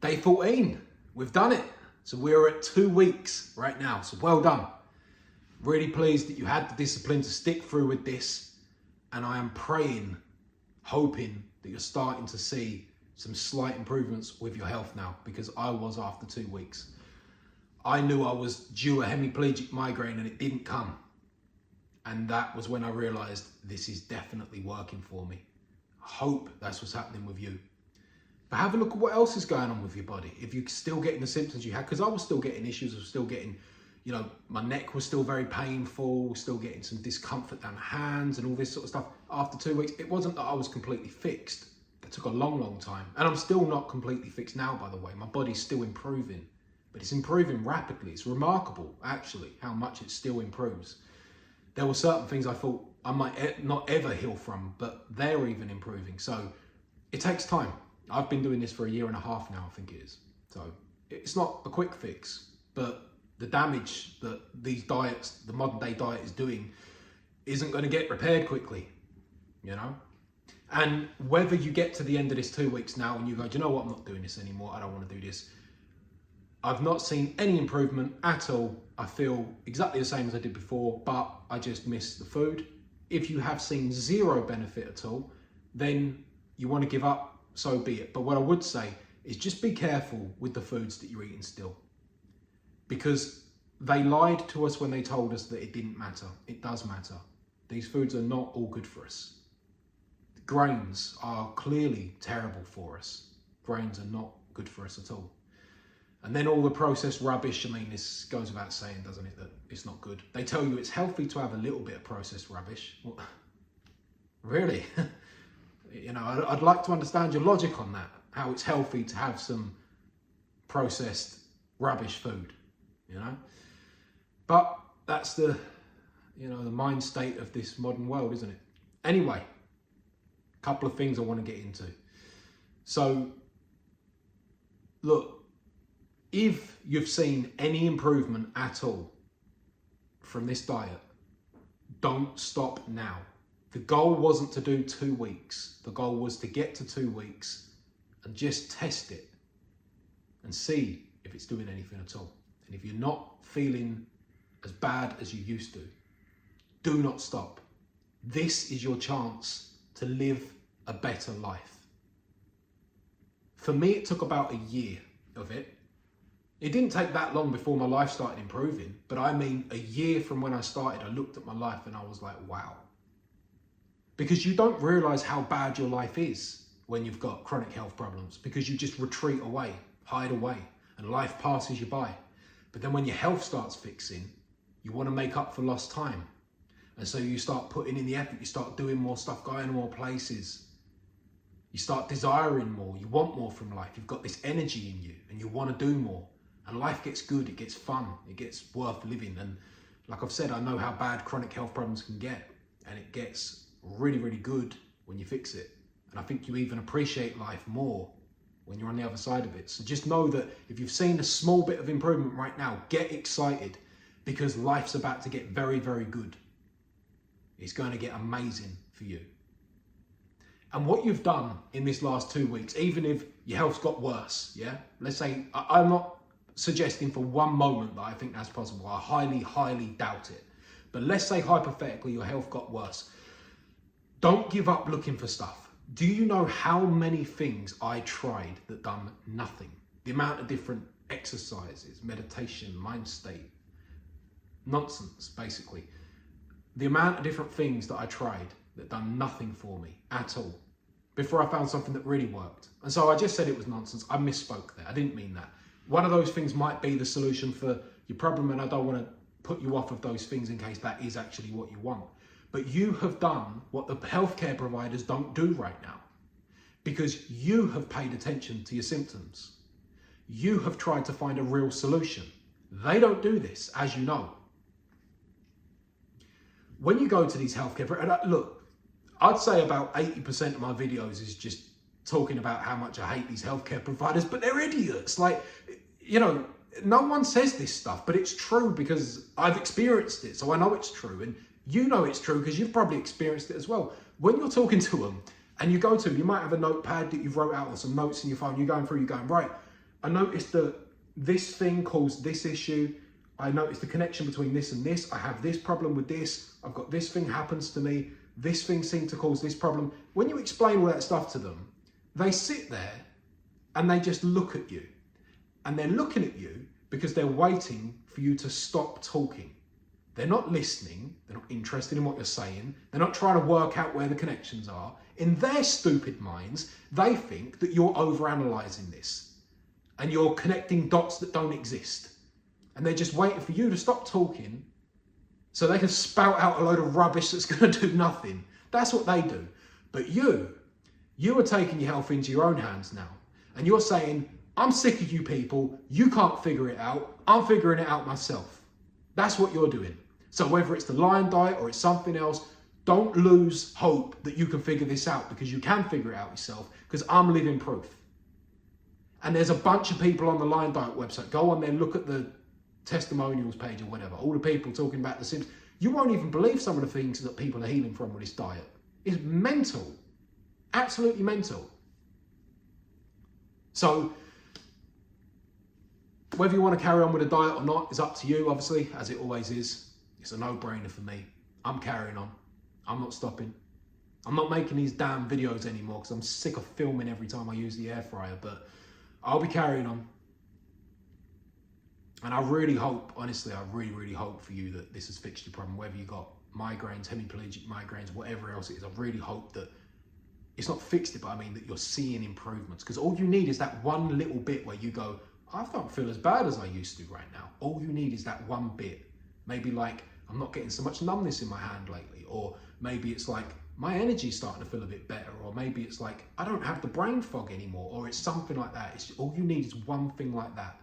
Day 14, we've done it. So we're at 2 weeks right now. So well done. Really pleased that you had the discipline to stick through with this. And I am praying, hoping that you're starting to see some slight improvements with your health now, because I was after 2 weeks. I knew I was due a hemiplegic migraine and it didn't come. And that was when I realized this is definitely working for me. I hope that's what's happening with you. But have a look at what else is going on with your body. If you're still getting the symptoms you had, because I was still getting issues, I was still getting, my neck was still very painful, still getting some discomfort down the hands and all this sort of stuff. After 2 weeks, it wasn't that I was completely fixed. That took a long, long time. And I'm still not completely fixed now, by the way. My body's still improving, but it's improving rapidly. It's remarkable, actually, how much it still improves. There were certain things I thought I might not ever heal from, but they're even improving. So it takes time. I've been doing this for 1.5 years now, I think it is. So it's not a quick fix, but the damage that these diets, the modern day diet is doing, isn't going to get repaired quickly, And whether you get to the end of this 2 weeks now and you go, do you know what, I'm not doing this anymore, I don't want to do this. I've not seen any improvement at all. I feel exactly the same as I did before, but I just miss the food. If you have seen zero benefit at all, then you want to give up, so be it. But what I would say is just be careful with the foods that you're eating still, because they lied to us when they told us that it didn't matter. It does matter. These foods are not all good for us. Grains are clearly terrible for us. Grains are not good for us at all. And then all the processed rubbish, this goes without saying, doesn't it, that it's not good. They tell you it's healthy to have a little bit of processed rubbish. Well, really? I'd like to understand your logic on that, how it's healthy to have some processed rubbish food, But that's the mind state of this modern world, isn't it? Anyway, a couple of things I want to get into. So, look, if you've seen any improvement at all from this diet, don't stop now. The goal wasn't to do 2 weeks. The goal was to get to 2 weeks and just test it and see if it's doing anything at all. And if you're not feeling as bad as you used to, do not stop. This is your chance to live a better life. For me, it took about 1 year of it. It didn't take that long before my life started improving, but 1 year from when I started, I looked at my life and I was like, wow. Because you don't realize how bad your life is when you've got chronic health problems, because you just retreat away, hide away, and life passes you by. But then when your health starts fixing, you want to make up for lost time. And so you start putting in the effort, you start doing more stuff, going more places. You start desiring more, you want more from life. You've got this energy in you and you want to do more. And life gets good, it gets fun, it gets worth living. And like I've said, I know how bad chronic health problems can get. And it gets really, really good when you fix it. And I think you even appreciate life more when you're on the other side of it. So just know that if you've seen a small bit of improvement right now, get excited, because life's about to get very, very good. It's going to get amazing for you. And what you've done in this last 2 weeks, even if your health's got worse, let's say, I'm not suggesting for one moment that I think that's possible. I highly, highly doubt it. But let's say hypothetically your health got worse. Don't give up looking for stuff. Do you know how many things I tried that done nothing? The amount of different exercises, meditation, mind state, nonsense, basically. The amount of different things that I tried that done nothing for me at all before I found something that really worked. And so I just said it was nonsense. I misspoke there. I didn't mean that. One of those things might be the solution for your problem, and I don't want to put you off of those things in case that is actually what you want. But you have done what the healthcare providers don't do right now, because you have paid attention to your symptoms. You have tried to find a real solution. They don't do this, as you know. When you go to these healthcare providers, look, I'd say about 80% of my videos is just talking about how much I hate these healthcare providers, but they're idiots. No one says this stuff, but it's true because I've experienced it, so I know it's true. And you know it's true because you've probably experienced it as well. When you're talking to them and you go to them, you might have a notepad that you've wrote out or some notes in your phone, you're going through, you're going, right, I noticed that this thing caused this issue. I noticed the connection between this and this. I have this problem with this. I've got this thing happens to me. This thing seemed to cause this problem. When you explain all that stuff to them, they sit there and they just look at you. And they're looking at you because they're waiting for you to stop talking. They're not listening. They're not interested in what you're saying. They're not trying to work out where the connections are. In their stupid minds, they think that you're overanalyzing this and you're connecting dots that don't exist. And they're just waiting for you to stop talking so they can spout out a load of rubbish that's going to do nothing. That's what they do. But you are taking your health into your own hands now. And you're saying, I'm sick of you people. You can't figure it out. I'm figuring it out myself. That's what you're doing. So whether it's the Lion Diet or it's something else, don't lose hope that you can figure this out, because you can figure it out yourself, because I'm living proof. And there's a bunch of people on the Lion Diet website. Go on there, look at the testimonials page or whatever. All the people talking about the symptoms. You won't even believe some of the things that people are healing from with this diet. It's mental. Absolutely mental. So whether you want to carry on with a diet or not is up to you, obviously, as it always is. It's a no-brainer for me. I'm carrying on. I'm not stopping. I'm not making these damn videos anymore because I'm sick of filming every time I use the air fryer, but I'll be carrying on. And I really hope, honestly, I really hope for you that this has fixed your problem, whether you got migraines, hemiplegic migraines, whatever else it is. I really hope that it's not fixed it, but I mean that you're seeing improvements, because all you need is that one little bit where you go, I don't feel as bad as I used to right now. All you need is that one bit. Maybe like, I'm not getting so much numbness in my hand lately, or maybe it's like my energy's starting to feel a bit better, or maybe it's like I don't have the brain fog anymore, or it's something like that. It's all you need is one thing like that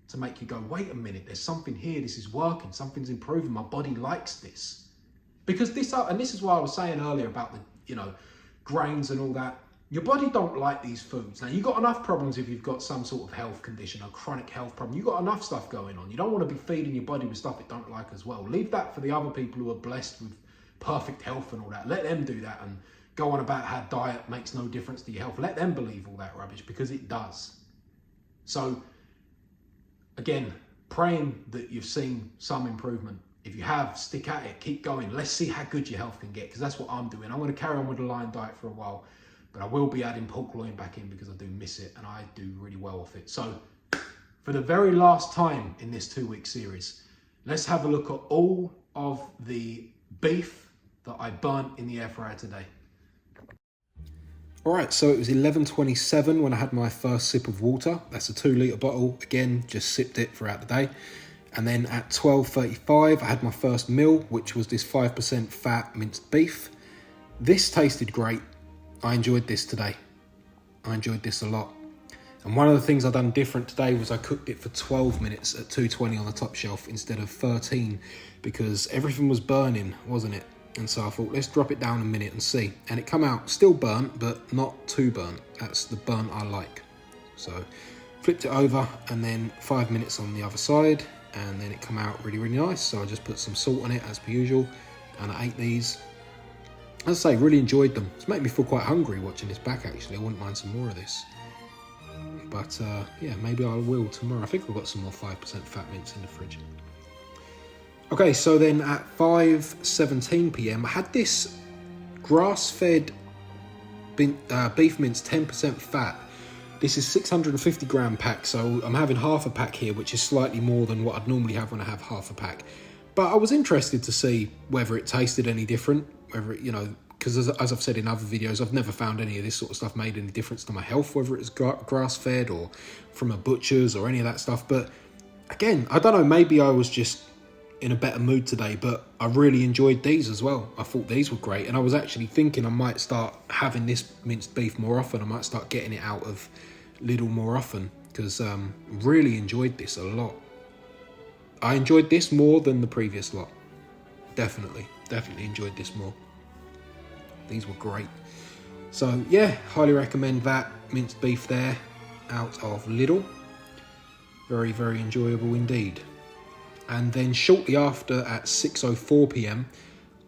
to make you go, wait a minute, there's something here, this is working, something's improving, my body likes this. Because this, and this is why I was saying earlier about the, grains and all that. Your body don't like these foods. Now, you've got enough problems if you've got some sort of health condition, a chronic health problem. You've got enough stuff going on. You don't want to be feeding your body with stuff it don't like as well. Leave that for the other people who are blessed with perfect health and all that. Let them do that and go on about how diet makes no difference to your health. Let them believe all that rubbish, because it does. So, again, praying that you've seen some improvement. If you have, stick at it, keep going. Let's see how good your health can get, because that's what I'm doing. I'm going to carry on with the Lion Diet for a while. But I will be adding pork loin back in because I do miss it and I do really well off it. So for the very last time in this 2-week series, let's have a look at all of the beef that I burnt in the air fryer today. All right, so it was 11:27 when I had my first sip of water. That's a 2-litre bottle. Again, just sipped it throughout the day. And then at 12:35, I had my first meal, which was this 5% fat minced beef. This tasted great. I enjoyed this today. I enjoyed this a lot. And one of the things I done different today was I cooked it for 12 minutes at 220 on the top shelf instead of 13, because everything was burning, wasn't it? And so I thought, let's drop it down a minute and see. And it come out still burnt, but not too burnt. That's the burnt I like. So flipped it over and then 5 minutes on the other side, and then it come out really nice. So I just put some salt on it as per usual, and I ate these. As I say, really enjoyed them. It's making me feel quite hungry watching this back, actually. I wouldn't mind some more of this. But yeah, maybe I will tomorrow. I think I've got some more 5% fat mince in the fridge. Okay, so then at 5:17 p.m, I had this grass-fed beef mince 10% fat. This is 650 gram pack, so I'm having half a pack here, which is slightly more than what I'd normally have when I have half a pack. But I was interested to see whether it tasted any different, whether it, because as I've said in other videos, I've never found any of this sort of stuff made any difference to my health, whether it's grass-fed or from a butcher's or any of that stuff. But again, I don't know, maybe I was just in a better mood today, but I really enjoyed these as well. I thought these were great, and I was actually thinking I might start having this minced beef more often. I might start getting it out of Lidl more often, because really enjoyed this a lot. I enjoyed this more than the previous lot. Definitely enjoyed this more. These were great. So yeah, highly recommend that minced beef there out of Lidl. Very enjoyable indeed. And then shortly after at 6:04 p.m,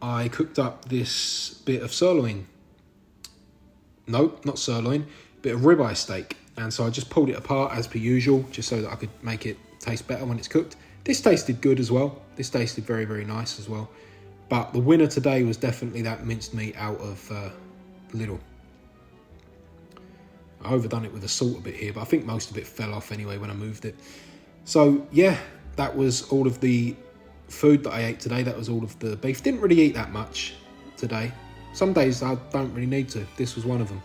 I cooked up this bit of sirloin. No, not sirloin, bit of ribeye steak. And so I just pulled it apart as per usual, just so that I could make it taste better when it's cooked. This tasted good as well. This tasted very, very nice as well. But the winner today was definitely that minced meat out of Lidl. I overdone it with the salt a bit here, but I think most of it fell off anyway when I moved it. So yeah, that was all of the food that I ate today. That was all of the beef. Didn't really eat that much today. Some days I don't really need to. This was one of them.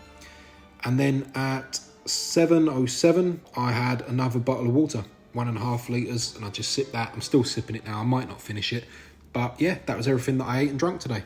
And then at 7:07, I had another bottle of water, 1.5 litres, and I just sipped that. I'm still sipping it now. I might not finish it. But yeah, that was everything that I ate and drank today.